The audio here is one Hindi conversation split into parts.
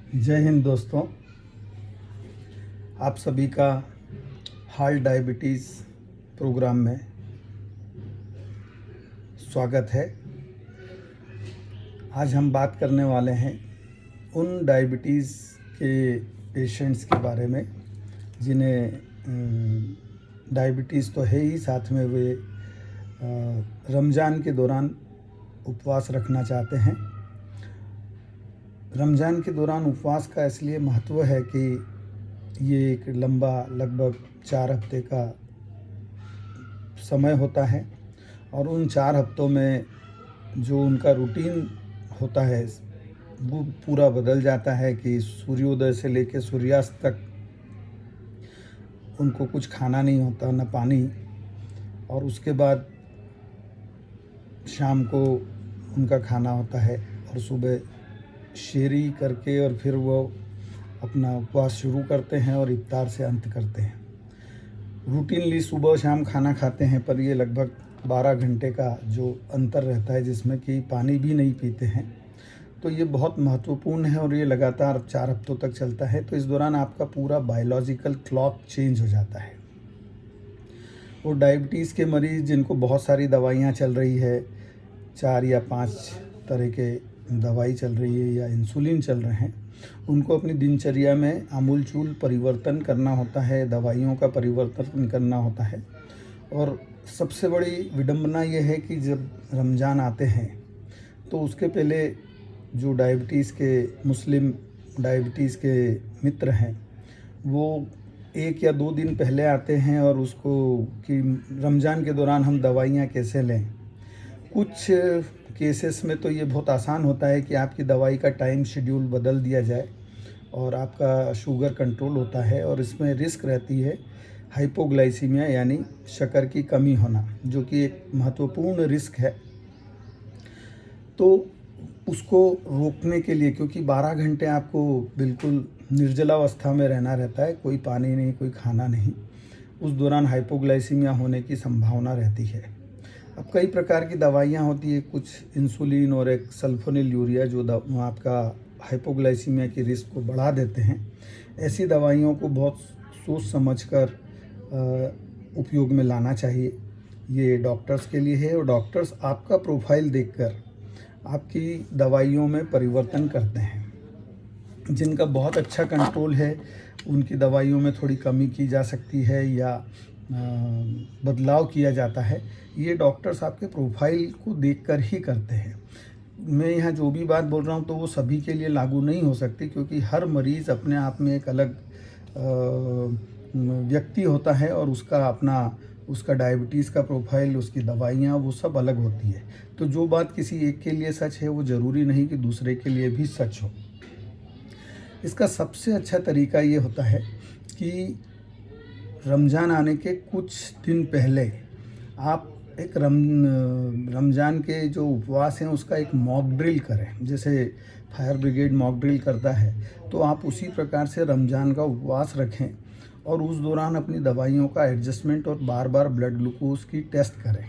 जय हिंद दोस्तों। आप सभी का हार्ट डायबिटीज़ प्रोग्राम में स्वागत है। आज हम बात करने वाले हैं उन डायबिटीज़ के पेशेंट्स के बारे में जिन्हें डायबिटीज़ तो है ही, साथ में वे रमज़ान के दौरान उपवास रखना चाहते हैं। रमज़ान के दौरान उपवास का इसलिए महत्व है कि ये एक लंबा लगभग 4 हफ्ते का समय होता है और उन 4 हफ्तों में जो उनका रूटीन होता है वो पूरा बदल जाता है कि सूर्योदय से लेकर सूर्यास्त तक उनको कुछ खाना नहीं होता, न पानी, और उसके बाद शाम को उनका खाना होता है और सुबह शेरी करके और फिर वो अपना उपवास शुरू करते हैं और इफ्तार से अंत करते हैं। रूटीनली सुबह शाम खाना खाते हैं, पर ये लगभग 12 घंटे का जो अंतर रहता है जिसमें कि पानी भी नहीं पीते हैं, तो ये बहुत महत्वपूर्ण है और ये लगातार 4 हफ्तों तक चलता है। तो इस दौरान आपका पूरा बायोलॉजिकल क्लॉक चेंज हो जाता है। और डायबिटीज़ के मरीज़ जिनको बहुत सारी दवाइयाँ चल रही है, 4 या 5 तरह के दवाई चल रही है या इंसुलिन चल रहे हैं, उनको अपनी दिनचर्या में आमूलचूल परिवर्तन करना होता है, दवाइयों का परिवर्तन करना होता है। और सबसे बड़ी विडंबना ये है कि जब रमज़ान आते हैं तो उसके पहले जो डायबिटीज़ के मुस्लिम डायबिटीज़ के मित्र हैं वो 1 या 2 दिन पहले आते हैं और उसको कि रमज़ान के दौरान हम दवाइयाँ कैसे लें। कुछ केसेस में तो ये बहुत आसान होता है कि आपकी दवाई का टाइम शेड्यूल बदल दिया जाए और आपका शुगर कंट्रोल होता है, और इसमें रिस्क रहती है हाइपोग्लाइसीमिया यानी शक्कर की कमी होना, जो कि एक महत्वपूर्ण रिस्क है। तो उसको रोकने के लिए, क्योंकि 12 घंटे आपको बिल्कुल निर्जलावस्था में रहना रहता है, कोई पानी नहीं, कोई खाना नहीं, उस दौरान हाइपोग्लाइसीमिया होने की संभावना रहती है। अब कई प्रकार की दवाइयाँ होती है, कुछ इंसुलिन और एक सल्फोनिल यूरिया जो आपका हाइपोग्लाइसीमिया की रिस्क को बढ़ा देते हैं। ऐसी दवाइयों को बहुत सोच समझकर उपयोग में लाना चाहिए। ये डॉक्टर्स के लिए है और डॉक्टर्स आपका प्रोफाइल देखकर आपकी दवाइयों में परिवर्तन करते हैं। जिनका बहुत अच्छा कंट्रोल है उनकी दवाइयों में थोड़ी कमी की जा सकती है या बदलाव किया जाता है। ये डॉक्टर्स आपके प्रोफाइल को देखकर ही करते हैं। मैं यहाँ जो भी बात बोल रहा हूँ तो वो सभी के लिए लागू नहीं हो सकती, क्योंकि हर मरीज़ अपने आप में एक अलग व्यक्ति होता है और उसका डायबिटीज़ का प्रोफाइल, उसकी दवाइयाँ, वो सब अलग होती है। तो जो बात किसी एक के लिए सच है वो ज़रूरी नहीं कि दूसरे के लिए भी सच हो। इसका सबसे अच्छा तरीका ये होता है कि रमज़ान आने के कुछ दिन पहले आप एक रमज़ान के जो उपवास हैं उसका एक मॉक ड्रिल करें। जैसे फायर ब्रिगेड मॉक ड्रिल करता है, तो आप उसी प्रकार से रमज़ान का उपवास रखें और उस दौरान अपनी दवाइयों का एडजस्टमेंट और बार बार ब्लड ग्लूकोज की टेस्ट करें।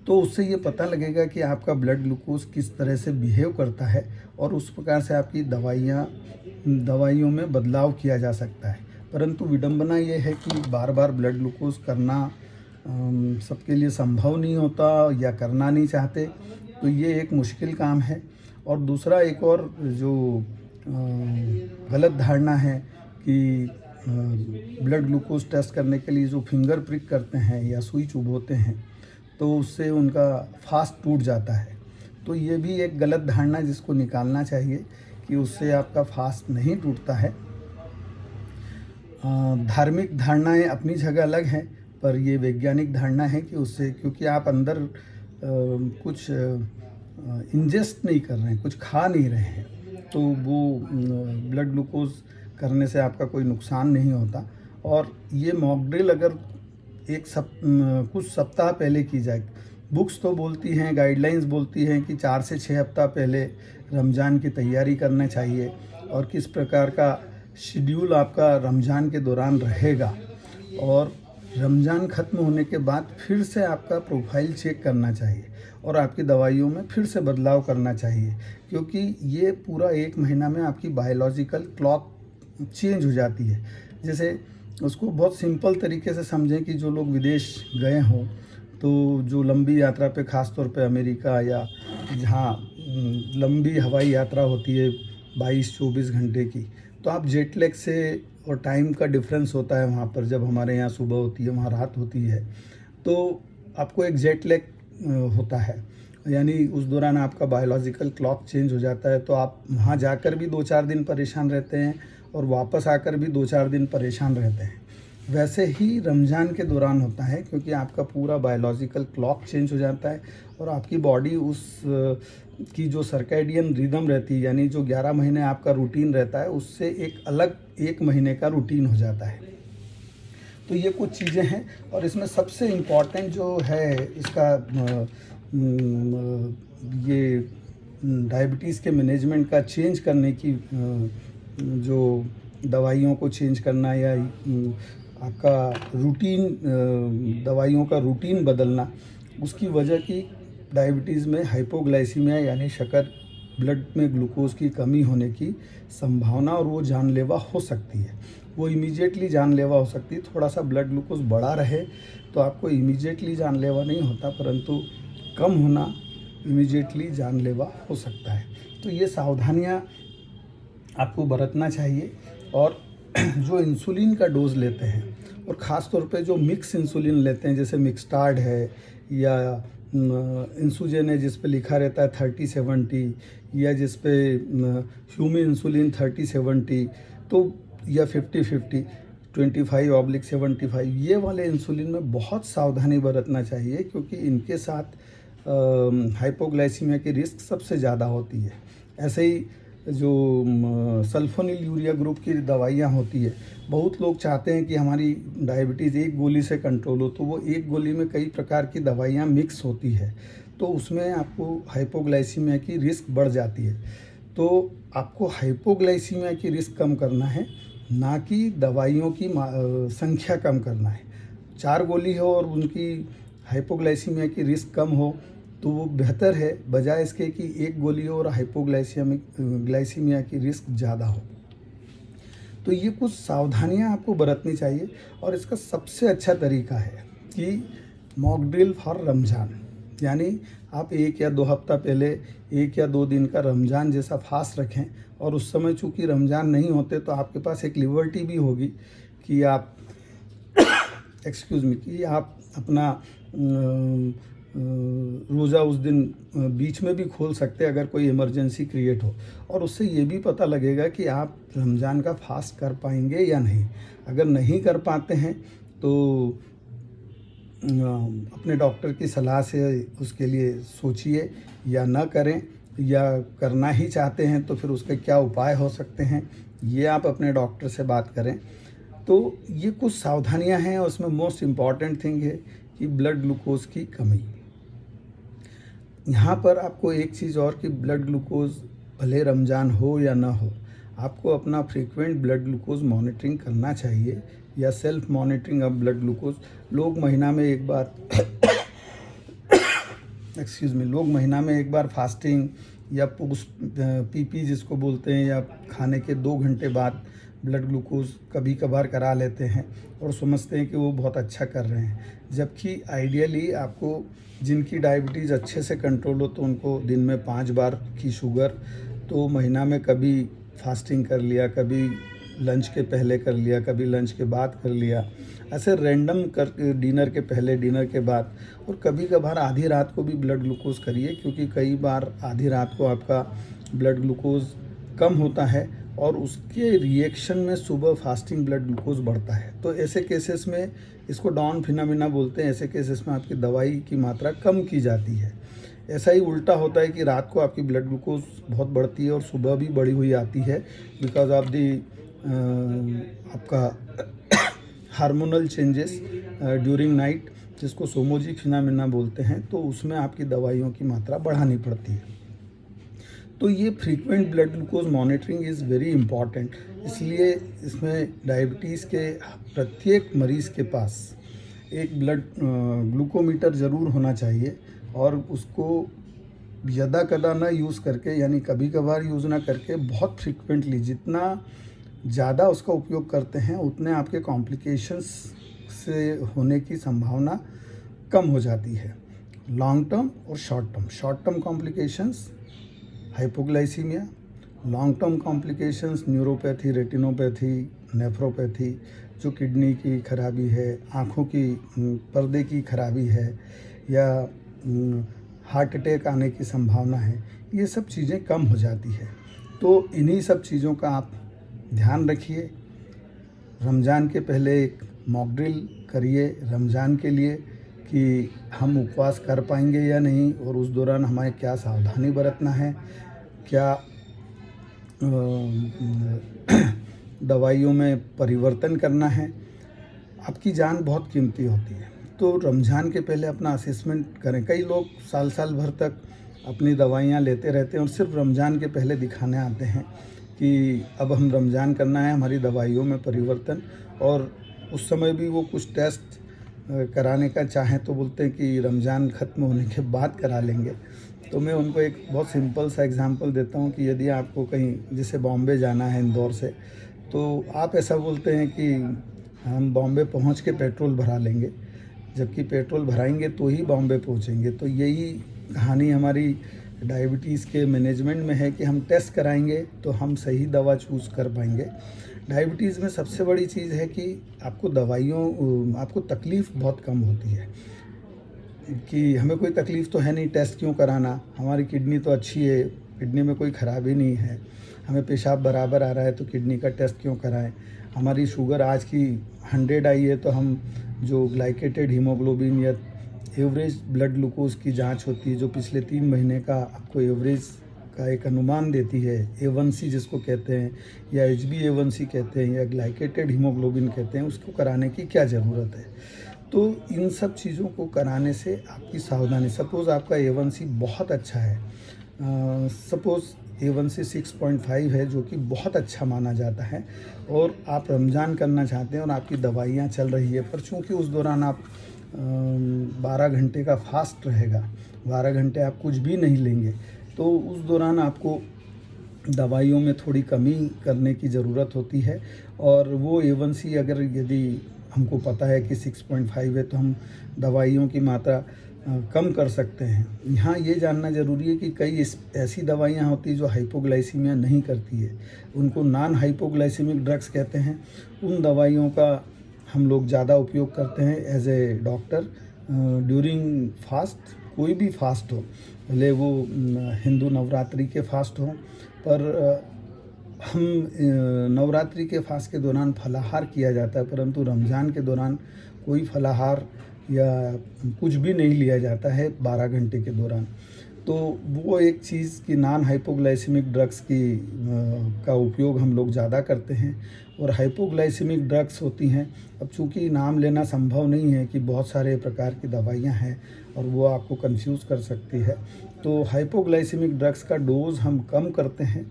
तो उससे ये पता लगेगा कि आपका ब्लड ग्लूकोज किस तरह से बिहेव करता है और उस प्रकार से आपकी दवाइयों में बदलाव किया जा सकता है। परंतु विडंबना ये है कि बार बार ब्लड ग्लूकोज करना सबके लिए संभव नहीं होता या करना नहीं चाहते, तो ये एक मुश्किल काम है। और दूसरा एक और जो गलत धारणा है कि ब्लड ग्लूकोज टेस्ट करने के लिए जो फिंगर प्रिक करते हैं या सुई चुभोते हैं तो उससे उनका फास्ट टूट जाता है। तो ये भी एक गलत धारणा जिसको निकालना चाहिए कि उससे आपका फास्ट नहीं टूटता है। धार्मिक धारणाएं अपनी जगह अलग हैं, पर ये वैज्ञानिक धारणा है कि उससे, क्योंकि आप अंदर कुछ इंजेस्ट नहीं कर रहे हैं, कुछ खा नहीं रहे हैं, तो वो ब्लड ग्लूकोज करने से आपका कोई नुकसान नहीं होता। और ये मॉक ड्रिल अगर कुछ सप्ताह पहले की जाए, बुक्स तो बोलती हैं, गाइडलाइंस बोलती हैं कि 4 से 6 हफ्ता पहले रमज़ान की तैयारी करना चाहिए और किस प्रकार का शेड्यूल आपका रमज़ान के दौरान रहेगा। और रमज़ान ख़त्म होने के बाद फिर से आपका प्रोफाइल चेक करना चाहिए और आपकी दवाइयों में फिर से बदलाव करना चाहिए, क्योंकि ये पूरा 1 महीना में आपकी बायोलॉजिकल क्लॉक चेंज हो जाती है। जैसे उसको बहुत सिंपल तरीके से समझें कि जो लोग विदेश गए हों, तो जो लंबी यात्रा पे ख़ास तौर पे अमेरिका या जहाँ लंबी हवाई यात्रा होती है 22-24 घंटे की, तो आप जेट लैग से और टाइम का डिफरेंस होता है वहाँ पर, जब हमारे यहाँ सुबह होती है वहाँ रात होती है, तो आपको एक जेट लैग होता है, यानी उस दौरान आपका बायोलॉजिकल क्लॉक चेंज हो जाता है। तो आप वहाँ जाकर भी 2-4 दिन परेशान रहते हैं और वापस आकर भी 2-4 दिन परेशान रहते हैं। वैसे ही रमज़ान के दौरान होता है, क्योंकि आपका पूरा बायोलॉजिकल क्लॉक चेंज हो जाता है और आपकी बॉडी उस की जो सर्कैडियन रिदम रहती है, यानी जो 11 महीने आपका रूटीन रहता है, उससे एक अलग 1 महीने का रूटीन हो जाता है। तो ये कुछ चीज़ें हैं और इसमें सबसे इम्पॉर्टेंट जो है इसका ये डायबिटीज़ के मैनेजमेंट का चेंज करने की जो दवाइयों को चेंज करना या आपका रूटीन दवाइयों का रूटीन बदलना, उसकी वजह की डायबिटीज़ में हाइपोग्लाइसीमिया यानी शक्कर ब्लड में ग्लूकोज की कमी होने की संभावना, और वो जानलेवा हो सकती है। वो इमीडिएटली जानलेवा हो सकती है। थोड़ा सा ब्लड ग्लूकोज बढ़ा रहे तो आपको इमीडिएटली जानलेवा नहीं होता, परंतु कम होना इमीडिएटली जानलेवा हो सकता है। तो ये सावधानियाँ आपको बरतना चाहिए। और जो इंसुलिन का डोज लेते हैं, और ख़ास तौर पे जो मिक्स इंसुलिन लेते हैं, जैसे मिक्सटार्ड है या इंसुजेन है जिस पे लिखा रहता है 30-70, या जिस पे ह्यूमन इंसुलिन 30-70, तो या 50-50 25/75, ये वाले इंसुलिन में बहुत सावधानी बरतना चाहिए, क्योंकि इनके साथ हाइपोग्लाइसीमिया की रिस्क सबसे ज़्यादा होती है। ऐसे ही जो सल्फोनिल यूरिया ग्रुप की दवाइयाँ होती है, बहुत लोग चाहते हैं कि हमारी डायबिटीज़ एक गोली से कंट्रोल हो, तो वो एक गोली में कई प्रकार की दवाइयाँ मिक्स होती है, तो उसमें आपको हाइपोग्लाइसीमिया की रिस्क बढ़ जाती है। तो आपको हाइपोग्लाइसीमिया की रिस्क कम करना है, ना कि दवाइयों की संख्या कम करना है। 4 गोली हो और उनकी हाइपोग्लाइसीमिया की रिस्क कम हो तो वो बेहतर है, बजाय इसके कि एक गोली हो और ग्लाइसीमिया की रिस्क ज़्यादा हो। तो ये कुछ सावधानियां आपको बरतनी चाहिए। और इसका सबसे अच्छा तरीका है कि मॉक ड्रिल फॉर रमज़ान, यानी आप 1 या 2 हफ्ता पहले 1 या 2 दिन का रमज़ान जैसा फास्ट रखें, और उस समय चूँकि रमज़ान नहीं होते तो आपके पास एक लिबर्टी भी होगी कि आप कि आप अपना रोज़ा उस दिन बीच में भी खोल सकते हैं अगर कोई इमरजेंसी क्रिएट हो, और उससे ये भी पता लगेगा कि आप रमज़ान का फास्ट कर पाएंगे या नहीं। अगर नहीं कर पाते हैं तो अपने डॉक्टर की सलाह से उसके लिए सोचिए, या ना करें, या करना ही चाहते हैं तो फिर उसके क्या उपाय हो सकते हैं, ये आप अपने डॉक्टर से बात करें। तो ये कुछ सावधानियां हैं, और उसमें मोस्ट इम्पॉर्टेंट थिंग है कि ब्लड ग्लूकोज की कमी। यहाँ पर आपको एक चीज़ और कि ब्लड ग्लूकोज भले रमज़ान हो या ना हो, आपको अपना फ्रीक्वेंट ब्लड ग्लूकोज मॉनिटरिंग करना चाहिए, या self monitoring of blood glucose. लोग महीना में एक बार लोग महीना में एक बार फास्टिंग या पीपी जिसको बोलते हैं, या खाने के 2 घंटे बाद ब्लड ग्लूकोज कभी कभार करा लेते हैं और समझते हैं कि वो बहुत अच्छा कर रहे हैं। जबकि आइडियली आपको, जिनकी डायबिटीज़ अच्छे से कंट्रोल हो, तो उनको दिन में 5 बार की शुगर, तो महीना में कभी फास्टिंग कर लिया, कभी लंच के पहले कर लिया, कभी लंच के बाद कर लिया, ऐसे रैंडम कर डिनर के पहले, डिनर के बाद, और कभी कभार आधी रात को भी ब्लड ग्लूकोज करिए, क्योंकि कई बार आधी रात को आपका ब्लड ग्लूकोज कम होता है और उसके रिएक्शन में सुबह फास्टिंग ब्लड ग्लूकोज बढ़ता है। तो ऐसे केसेस में, इसको डॉन फिनोमेना बोलते हैं, ऐसे केसेस में आपकी दवाई की मात्रा कम की जाती है। ऐसा ही उल्टा होता है कि रात को आपकी ब्लड ग्लूकोज बहुत बढ़ती है और सुबह भी बढ़ी हुई आती है, बिकॉज ऑफ दी आपका हार्मोनल चेंजेस ड्यूरिंग नाइट, जिसको सोमोजी फिनोमेना बोलते हैं। तो उसमें आपकी दवाइयों की मात्रा बढ़ानी पड़ती है। तो ये frequent blood glucose monitoring is very important. इसलिए इसमें डायबिटीज़ के प्रत्येक मरीज़ के पास एक ब्लड ग्लूकोमीटर ज़रूर होना चाहिए, और उसको यदा कदा ना यूज़ करके, यानी कभी कभार यूज़ ना करके, बहुत फ्रीक्वेंटली, जितना ज़्यादा उसका उपयोग करते हैं उतने आपके कॉम्प्लिकेशंस से होने की संभावना कम हो जाती है। लॉन्ग टर्म और short term complications hypoglycaemia, long term complications neuropathy, retinopathy, nephropathy, जो किडनी की खराबी है, आँखों की पर्दे की खराबी है, या हार्ट अटैक आने की संभावना है, ये सब चीज़ें कम हो जाती है। तो इन्हीं सब चीज़ों का आप ध्यान रखिए। रमज़ान के पहले एक मॉक ड्रिल करिए रमज़ान के लिए कि हम उपवास कर पाएंगे या नहीं, और उस दौरान हमें क्या सावधानी बरतना है, क्या दवाइयों में परिवर्तन करना है। आपकी जान बहुत कीमती होती है, तो रमज़ान के पहले अपना असेसमेंट करें। कई लोग साल साल भर तक अपनी दवाइयाँ लेते रहते हैं और सिर्फ रमज़ान के पहले दिखाने आते हैं कि अब हम रमज़ान करना है, हमारी दवाइयों में परिवर्तन, और उस समय भी वो कुछ टेस्ट कराने का चाहें तो बोलते हैं कि रमज़ान ख़त्म होने के बाद करा लेंगे। तो मैं उनको एक बहुत सिंपल सा एग्ज़ाम्पल देता हूँ कि यदि आपको कहीं जैसे बॉम्बे जाना है इंदौर से, तो आप ऐसा बोलते हैं कि हम बॉम्बे पहुँच के पेट्रोल भरा लेंगे, जबकि पेट्रोल भराएंगे तो ही बॉम्बे पहुँचेंगे। तो यही कहानी हमारी डायबिटीज़ के मैनेजमेंट में है कि हम टेस्ट कराएंगे तो हम सही दवा चूज़ कर पाएंगे। डायबिटीज़ में सबसे बड़ी चीज़ है कि आपको तकलीफ़ बहुत कम होती है, कि हमें कोई तकलीफ़ तो है नहीं, टेस्ट क्यों कराना, हमारी किडनी तो अच्छी है, किडनी में कोई ख़राबी नहीं है, हमें पेशाब बराबर आ रहा है तो किडनी का टेस्ट क्यों कराएं, हमारी शुगर आज की 100 आई है तो हम जो ग्लाइकेटेड हीमोग्लोबिन या एवरेज ब्लड ग्लूकोज की जांच होती है, जो पिछले 3 महीने का आपको एवरेज का एक अनुमान देती है, A1C जिसको कहते हैं, या HbA1c कहते हैं, या ग्लाइकेटेड हीमोग्लोबिन कहते हैं, उसको कराने की क्या ज़रूरत है। तो इन सब चीज़ों को कराने से आपकी सावधानी, सपोज़ आपका A1C बहुत अच्छा है, सपोज़ A1C 6.5 है, जो कि बहुत अच्छा माना जाता है, और आप रमज़ान करना चाहते हैं और आपकी दवाइयाँ चल रही है, पर चूँकि उस दौरान आप 12 घंटे का फास्ट रहेगा, 12 घंटे आप कुछ भी नहीं लेंगे, तो उस दौरान आपको दवाइयों में थोड़ी कमी करने की ज़रूरत होती है। और वो A1C अगर यदि हमको पता है कि 6.5 है तो हम दवाइयों की मात्रा कम कर सकते हैं। यहाँ ये जानना ज़रूरी है कि कई ऐसी दवाइयाँ होती हैं जो हाइपोग्लाइसीमिया नहीं करती है, उनको नॉन हाइपोग्लाइसेमिक ड्रग्स कहते हैं। उन दवाइयों का हम लोग ज़्यादा उपयोग करते हैं as a doctor during fast, कोई भी फास्ट हो, भले वो हिंदू नवरात्रि के फास्ट हों, पर हम नवरात्रि के फास्ट के दौरान फलाहार किया जाता है, परंतु रमज़ान के दौरान कोई फलाहार या कुछ भी नहीं लिया जाता है 12 घंटे के दौरान। तो वो एक चीज़ कि नॉन हाइपोग्लाइसेमिक ड्रग्स का उपयोग हम लोग ज़्यादा करते हैं। और हाइपोग्लाइसेमिक ड्रग्स होती हैं, अब चूँकि नाम लेना संभव नहीं है कि बहुत सारे प्रकार की दवाइयाँ हैं और वो आपको कंफ्यूज कर सकती है, तो हाइपोग्लाइसेमिक ड्रग्स का डोज़ हम कम करते हैं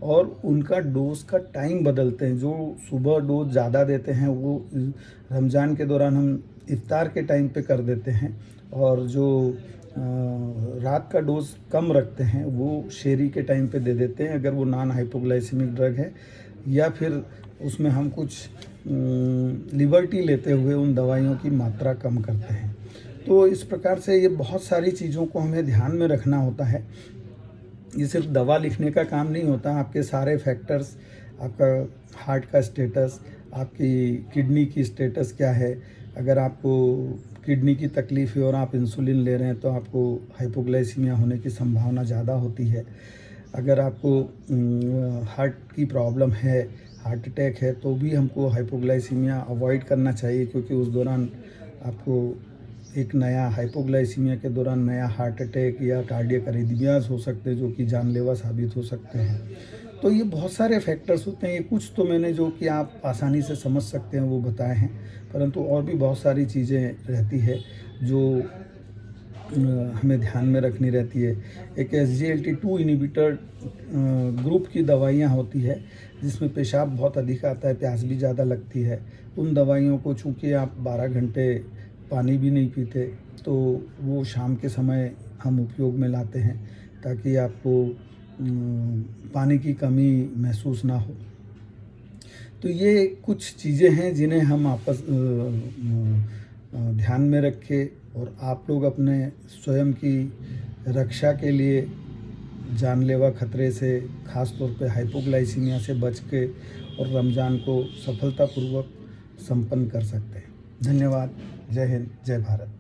और उनका डोज़ का टाइम बदलते हैं। जो सुबह डोज़ ज़्यादा देते हैं वो रमज़ान के दौरान हम इफ्तार के टाइम पे कर देते हैं, और जो रात का डोज कम रखते हैं वो शेरी के टाइम पे दे देते हैं अगर वो नॉन हाइपोग्लाइसेमिक ड्रग है, या फिर उसमें हम कुछ लिबर्टी लेते हुए उन दवाइयों की मात्रा कम करते हैं। तो इस प्रकार से ये बहुत सारी चीज़ों को हमें ध्यान में रखना होता है। ये सिर्फ दवा लिखने का काम नहीं होता, आपके सारे फैक्टर्स, आपका हार्ट का स्टेटस, आपकी किडनी की स्टेटस क्या है, अगर आपको किडनी की तकलीफ़ है और आप इंसुलिन ले रहे हैं तो आपको हाइपोग्लाइसीमिया होने की संभावना ज़्यादा होती है। अगर आपको हार्ट की प्रॉब्लम है, हार्ट अटैक है, तो भी हमको हाइपोग्लाइसीमिया अवॉइड करना चाहिए, क्योंकि उस दौरान आपको एक नया हाइपोग्लाइसीमिया के दौरान नया हार्ट अटैक या कार्डियक अरिथमियाज हो सकते हैं जो कि जानलेवा साबित हो सकते हैं। तो ये बहुत सारे फैक्टर्स होते हैं, ये कुछ तो मैंने जो कि आप आसानी से समझ सकते हैं वो बताए हैं, परंतु और भी बहुत सारी चीज़ें रहती है जो हमें ध्यान में रखनी रहती है। एक SGLT2 इनहिबिटर ग्रुप की दवाइयाँ होती है जिसमें पेशाब बहुत अधिक आता है, प्यास भी ज़्यादा लगती है। उन दवाइयों को चूँकि आप 12 घंटे पानी भी नहीं पीते, तो वो शाम के समय हम उपयोग में लाते हैं ताकि आपको पानी की कमी महसूस ना हो। तो ये कुछ चीज़ें हैं जिन्हें हम ध्यान में रखें और आप लोग अपने स्वयं की रक्षा के लिए जानलेवा खतरे से, ख़ास तौर पे हाइपोग्लाइसीमिया से बच के और रमज़ान को सफलतापूर्वक संपन्न कर सकते हैं। धन्यवाद। जय हिंद, जय भारत।